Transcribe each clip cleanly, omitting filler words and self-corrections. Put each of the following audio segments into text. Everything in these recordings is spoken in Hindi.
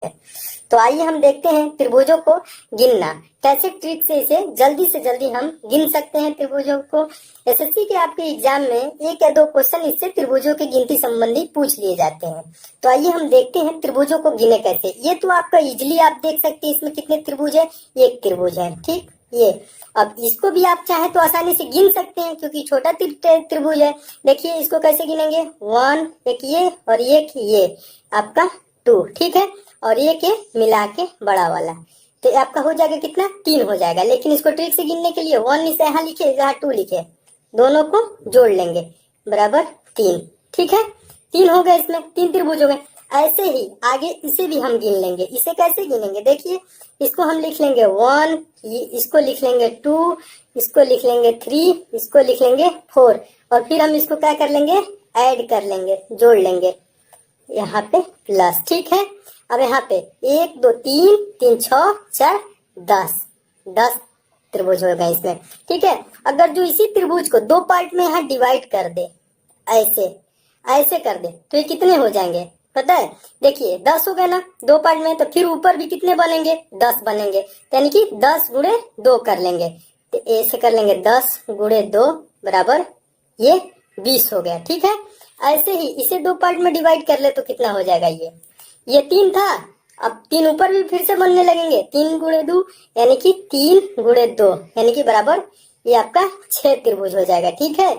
तो आइए हम देखते हैं त्रिभुजों को गिनना कैसे ट्रिक से इसे जल्दी से जल्दी हम गिन सकते हैं त्रिभुजों को। एसएससी के आपके एग्जाम में एक या दो क्वेश्चन इससे त्रिभुजों की गिनती संबंधी पूछ लिए जाते हैं। तो आइए हम देखते हैं त्रिभुजों को गिने कैसे। ये तो आपका इजिली आप देख सकते हैं इसमें कितने त्रिभुज है, एक त्रिभुज है, ठीक। ये अब इसको भी आप चाहे तो आसानी से गिन सकते हैं क्योंकि छोटा त्रिभुज है। देखिए इसको कैसे गिनेंगे, 1 एक ये और एक ये आपका 2, ठीक है, और ये के मिला के बड़ा वाला, तो आपका हो जाएगा कितना, 3 हो जाएगा। लेकिन इसको ट्रिक से गिनने के लिए 1 इसे यहाँ लिखे, यहाँ 2 लिखे, दोनों को जोड़ लेंगे बराबर 3, ठीक है। 3 हो गए, इसमें 3 त्रिभुज हो गए। ऐसे ही आगे इसे भी हम गिन लेंगे। इसे कैसे गिनेंगे, देखिए इसको हम लिख लेंगे 1, इसको लिख लेंगे 2, इसको लिख लेंगे 3, इसको लिख लेंगे 4, और फिर हम इसको क्या कर लेंगे, ऐड कर लेंगे, जोड़ लेंगे यहाँ पे प्लस, ठीक है। अब यहाँ पे 1 2 3 3 6 4 10 त्रिभुज हो गए इसमें, ठीक है। अगर जो इसी त्रिभुज को 2 पार्ट में यहाँ डिवाइड कर दे, ऐसे ऐसे कर दे, तो ये कितने हो जाएंगे पता है, देखिए 10 हो गए ना 2 पार्ट में, तो फिर ऊपर भी कितने बनेंगे, 10 बनेंगे, यानी कि 10 गुणे 2 कर लेंगे, तो ऐसे कर लेंगे 10 गुणे 2 बराबर ये 20 हो गया, ठीक है। ऐसे ही इसे 2 पार्ट में डिवाइड कर ले तो कितना हो जाएगा, ये 3 था, अब 3 ऊपर भी फिर से बनने लगेंगे, 3 गुणे 2 यानी कि 3 गुणे 2 यानी कि बराबर ये आपका 6 त्रिभुज हो जाएगा, ठीक है।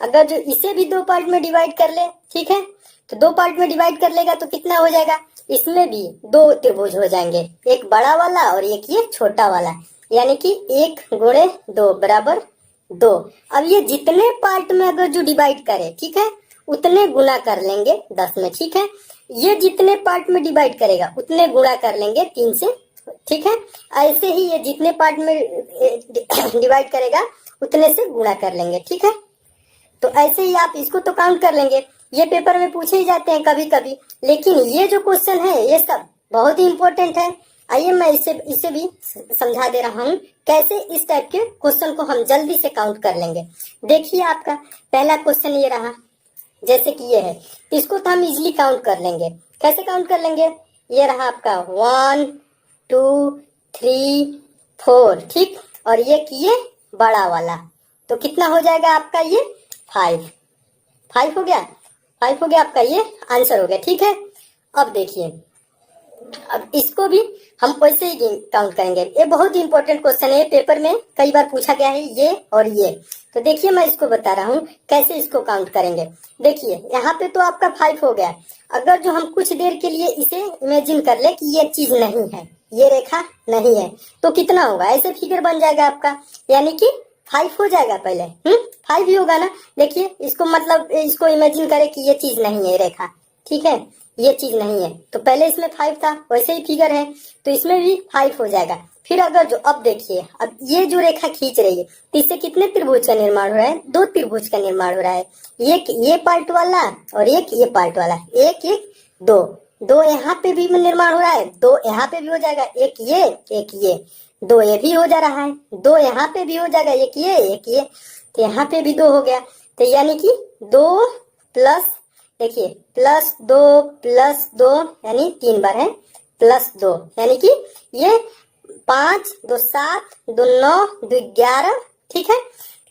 अगर जो इसे भी 2 पार्ट में डिवाइड कर ले, ठीक है, तो 2 पार्ट में डिवाइड कर लेगा तो कितना हो जाएगा, इसमें भी 2 त्रिभुज हो जाएंगे, एक बड़ा वाला और एक ये छोटा वाला, यानी कि 1 गुणे 2 बराबर 2। अब ये जितने पार्ट में अगर जो डिवाइड करे, ठीक है, उतने गुना कर लेंगे 10 में, ठीक है। ये जितने पार्ट में डिवाइड करेगा उतने गुणा कर लेंगे 3 से, ठीक है। ऐसे ही ये जितने पार्ट में डिवाइड करेगा उतने से गुणा कर लेंगे, ठीक है। तो ऐसे ही आप इसको तो काउंट कर लेंगे, ये पेपर में पूछे ही जाते हैं कभी कभी, लेकिन ये जो क्वेश्चन है ये सब बहुत ही इंपॉर्टेंट है। आइए मैं इसे भी समझा दे रहा हूँ कैसे इस टाइप के क्वेश्चन को हम जल्दी से काउंट कर लेंगे। देखिए आपका पहला क्वेश्चन ये रहा, जैसे कि ये है, इसको तो हम इजिली काउंट कर लेंगे। कैसे काउंट कर लेंगे, ये रहा आपका 1 2 3 4, ठीक, और ये किए बड़ा वाला, तो कितना हो जाएगा आपका, ये 5 हो गया, 5 हो गया आपका, ये आंसर हो गया, ठीक है। अब देखिए, अब इसको भी हम वैसे ही काउंट करेंगे। ये बहुत ही इंपॉर्टेंट क्वेश्चन है, पेपर में कई बार पूछा गया है ये और ये। तो देखिए मैं इसको बता रहा हूँ कैसे इसको काउंट करेंगे। देखिए यहाँ पे तो आपका 5 हो गया। अगर जो हम कुछ देर के लिए इसे इमेजिन कर ले कि ये चीज नहीं है, ये रेखा नहीं है, तो कितना होगा, ऐसे फिगर बन जाएगा आपका, यानी कि 5 हो जाएगा पहले, 5 ही होगा ना। देखिए इसको मतलब इसको इमेजिन करे कि ये चीज नहीं है रेखा, ठीक है, ये चीज नहीं है, तो पहले इसमें 5 था, वैसे ही फिगर है, तो इसमें भी 5 हो जाएगा। फिर अगर जो, अब देखिए, अब ये जो रेखा खींच रही है, तो इससे कितने त्रिभुज का निर्माण हो रहा है, 2 त्रिभुज का निर्माण हो रहा है, एक ये पार्ट वाला और एक ये पार्ट वाला, 1 1 2 यहाँ पे भी निर्माण हो रहा है, 2 यहाँ पे भी हो जाएगा, एक ये 2 ये भी हो जा रहा है, 2 यहाँ पे भी हो जाएगा, एक ये, तो यहाँ पे भी 2 हो गया, तो यानी कि 2 प्लस, देखिए +2 यानी 3 बार है, +2 यानी कि ये 5 2 7 2 9 2 11, ठीक है।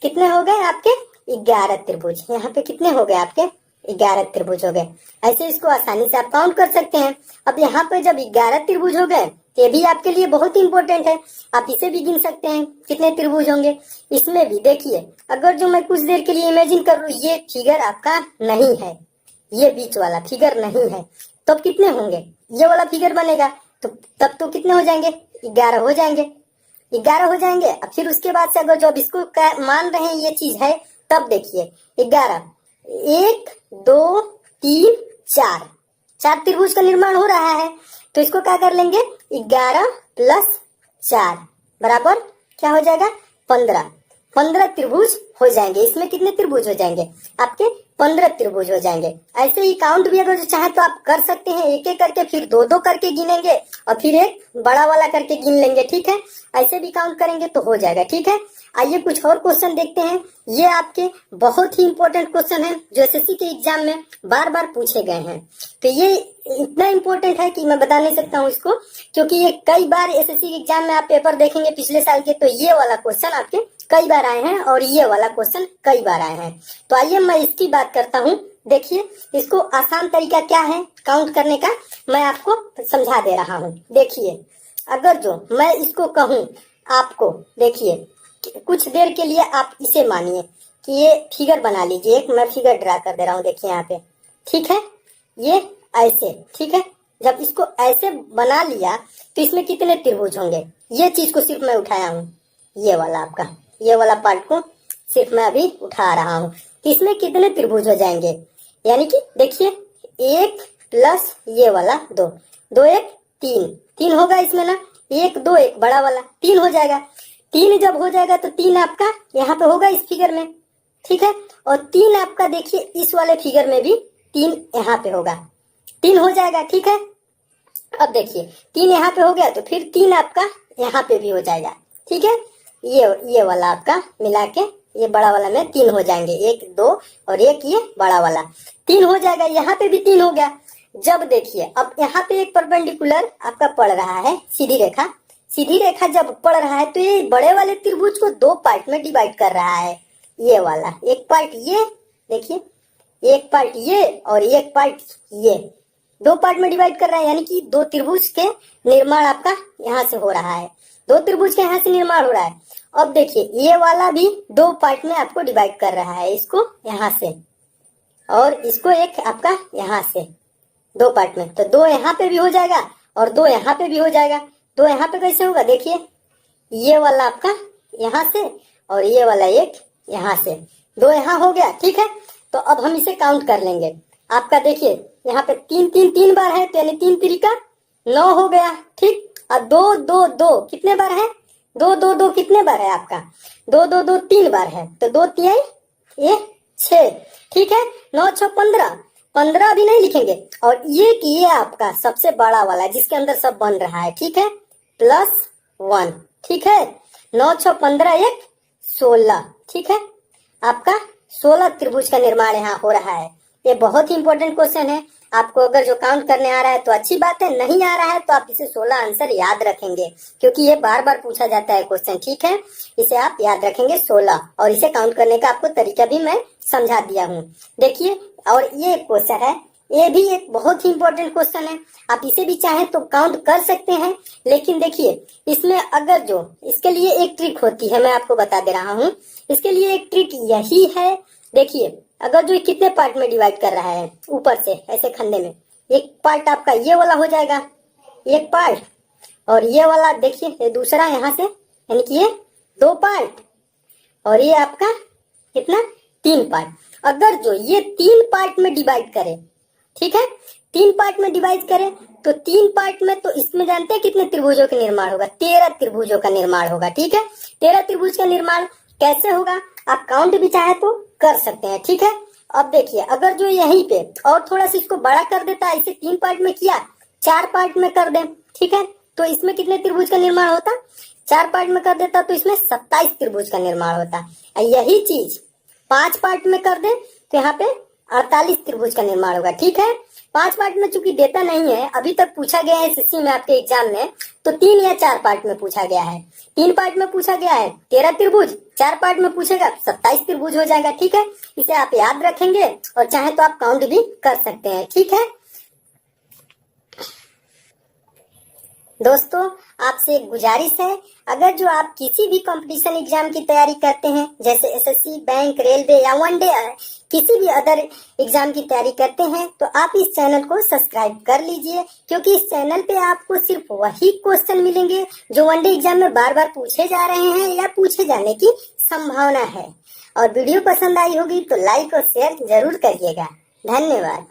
कितने हो गए आपके, 11 त्रिभुज। यहाँ पे कितने हो गए आपके, 11 त्रिभुज हो गए। ऐसे इसको आसानी से आप काउंट कर सकते हैं। अब यहाँ पे जब 11 त्रिभुज हो गए, ये भी आपके लिए बहुत इंपॉर्टेंट है, आप इसे भी गिन सकते हैं कितने त्रिभुज होंगे। इसमें भी देखिए, अगर जो मैं कुछ देर के लिए इमेजिन कर लूँ ये फिगर आपका नहीं है, ये बीच वाला फिगर नहीं है, तो अब कितने होंगे, ये वाला फिगर बनेगा, तो तब तो कितने हो जाएंगे, 11 हो जाएंगे, 11 हो जाएंगे। अब फिर उसके बाद से अगर जो अब इसको मान रहे हैं ये चीज है, तब देखिए 11 1 2 3 4 त्रिभुज का निर्माण हो रहा है, तो इसको क्या कर लेंगे, 11 + 4 बराबर क्या हो जाएगा, 15 त्रिभुज हो जाएंगे। इसमें कितने त्रिभुज हो जाएंगे आपके, 15 त्रिभुज हो जाएंगे। ऐसे ही काउंट भी अगर चाहे तो आप कर सकते हैं, एक एक करके, फिर 2 करके गिनेंगे और फिर एक बड़ा वाला करके गिन लेंगे, ठीक है। ऐसे भी काउंट करेंगे तो हो जाएगा, ठीक है। आइए कुछ और क्वेश्चन देखते हैं। ये आपके बहुत ही इंपॉर्टेंट क्वेश्चन है जो एसएससी के एग्जाम में बार बार पूछे गए हैं। तो ये इतना इंपॉर्टेंट है कि मैं बता नहीं सकता हूँ इसको, क्योंकि ये कई बार एसएससी के एग्जाम में आप पेपर देखेंगे पिछले साल के, तो ये वाला क्वेश्चन आपके कई बार आए हैं और ये वाला क्वेश्चन कई बार आए हैं। तो आइए मैं इसकी बात करता हूँ। देखिए, इसको आसान तरीका क्या है काउंट करने का, मैं आपको समझा दे रहा हूँ। देखिए, अगर जो मैं इसको कहूँ आपको, देखिए कुछ देर के लिए आप इसे मानिए कि ये फिगर बना लीजिए। एक मैं फिगर ड्रा कर दे रहा हूँ, देखिए यहाँ पे, ठीक है, ये ऐसे, ठीक है। जब इसको ऐसे बना लिया तो इसमें कितने त्रिभुज होंगे, ये चीज को सिर्फ मैं उठाया हूँ, ये वाला आपका, ये वाला पार्ट को सिर्फ मैं अभी उठा रहा हूँ। तो इसमें कितने त्रिभुज हो जाएंगे, यानी कि देखिए 1 प्लस ये वाला 2, 2 1 3, 3 होगा इसमें ना, 1 2 1 बड़ा वाला 3 हो जाएगा। 3 जब हो जाएगा तो 3 आपका यहाँ पे होगा इस फिगर में, ठीक है। और 3 आपका देखिए इस वाले फिगर में भी 3 यहाँ पे होगा, 3 हो जाएगा, ठीक है। अब देखिए 3 यहाँ पे हो गया तो फिर 3 आपका यहाँ पे भी हो जाएगा, ठीक है। ये वाला आपका मिला के ये बड़ा वाला में 3 हो जाएंगे, 1 2 और 1 ये बड़ा वाला 3 हो जाएगा। यहाँ पे भी 3 हो गया। जब देखिए अब यहाँ पे एक परपेंडिकुलर आपका पड़ रहा है, सीधी रेखा, सीधी रेखा जब पड़ रहा है तो ये बड़े वाले त्रिभुज को 2 पार्ट में डिवाइड कर रहा है। ये वाला एक पार्ट, ये देखिए एक पार्ट ये और एक पार्ट ये, 2 पार्ट में डिवाइड कर रहा है, यानी कि 2 त्रिभुज के निर्माण आपका यहाँ से हो रहा है, 2 त्रिभुज के यहाँ से निर्माण हो रहा है। अब देखिए ये वाला भी 2 पार्ट में आपको डिवाइड कर रहा है, इसको यहाँ से और इसको एक आपका यहाँ से, 2 पार्ट में। तो 2 यहाँ पे भी हो जाएगा और 2 यहाँ पे भी हो जाएगा। 2 यहाँ पे कैसे होगा, देखिए ये वाला आपका यहाँ से और ये वाला एक यहाँ से, 2 यहाँ हो गया, ठीक है। तो अब हम इसे काउंट कर लेंगे। आपका देखिए यहाँ पे 3 3 3 बार है, तो यानी 3 3 का 9 हो गया, ठीक। अब 2 2 2 कितने बार है, 2 2 2 कितने बार है आपका, 2 2 2 3 बार है, तो 2 3 ये 6, ठीक है। 9 6 15, 15 भी नहीं लिखेंगे। और ये आपका सबसे बड़ा वाला जिसके अंदर सब बन रहा है, ठीक है, +1, ठीक है। 9 6 15 1 16, ठीक है। आपका 16 त्रिभुज का निर्माण यहाँ हो रहा है। ये बहुत ही इंपॉर्टेंट क्वेश्चन है। आपको अगर जो काउंट करने आ रहा है तो अच्छी बात है, नहीं आ रहा है तो आप इसे 16 आंसर याद रखेंगे, क्योंकि ये बार बार पूछा जाता है क्वेश्चन, ठीक है। इसे आप याद रखेंगे 16, और इसे काउंट करने का आपको तरीका भी मैं समझा दिया हूँ। देखिए, और ये क्वेश्चन है, ये भी एक बहुत ही इंपॉर्टेंट क्वेश्चन है। आप इसे भी चाहें तो काउंट कर सकते हैं, लेकिन देखिए इसमें अगर जो इसके लिए एक ट्रिक होती है, मैं आपको बता दे रहा हूँ। इसके लिए एक ट्रिक यही है, देखिए अगर जो कितने पार्ट में डिवाइड कर रहा है, ऊपर से ऐसे खंडे में, एक पार्ट आपका ये वाला हो जाएगा, एक पार्ट, और ये वाला देखिए ये दूसरा यहाँ से, यानी कि ये 2 पार्ट, और ये आपका कितना 3 पार्ट। अगर जो ये 3 पार्ट में डिवाइड करे, ठीक है, 3 पार्ट में डिवाइड करें तो 3 पार्ट में, तो इसमें जानते हैं कितने त्रिभुजों का निर्माण होगा, 13 त्रिभुजों का निर्माण होगा, ठीक है। 13 त्रिभुज का निर्माण कैसे होगा, आप काउंट भी चाहे तो कर सकते हैं, ठीक है। अब देखिए अगर जो यहीं पे और थोड़ा सा इसको बड़ा कर देता है, इसे 3 पार्ट में किया, 4 पार्ट में कर दे, ठीक है, तो इसमें कितने त्रिभुज का निर्माण होता, 4 पार्ट में कर देता तो इसमें 27 त्रिभुज का निर्माण होता। यही चीज 5 पार्ट में कर दे तो यहाँ पे 48 त्रिभुज का निर्माण होगा, ठीक है। 5 पार्ट में चूंकि देता नहीं है, अभी तक पूछा गया है एसएससी में आपके एग्जाम में, तो 3 या 4 पार्ट में पूछा गया है। 3 पार्ट में पूछा गया है 13 त्रिभुज, 4 पार्ट में पूछेगा 27 त्रिभुज हो जाएगा, ठीक है। इसे आप याद रखेंगे और चाहे तो आप काउंट भी कर सकते हैं, ठीक है। दोस्तों, आपसे एक गुजारिश है, अगर जो आप किसी भी कंपटीशन एग्जाम की तैयारी करते हैं, जैसे एसएससी, बैंक, रेलवे या वनडे किसी भी अदर एग्जाम की तैयारी करते हैं, तो आप इस चैनल को सब्सक्राइब कर लीजिए, क्योंकि इस चैनल पे आपको सिर्फ वही क्वेश्चन मिलेंगे जो वनडे एग्जाम में बार बार पूछे जा रहे हैं या पूछे जाने की संभावना है। और वीडियो पसंद आई होगी तो लाइक और शेयर जरूर करिएगा। धन्यवाद।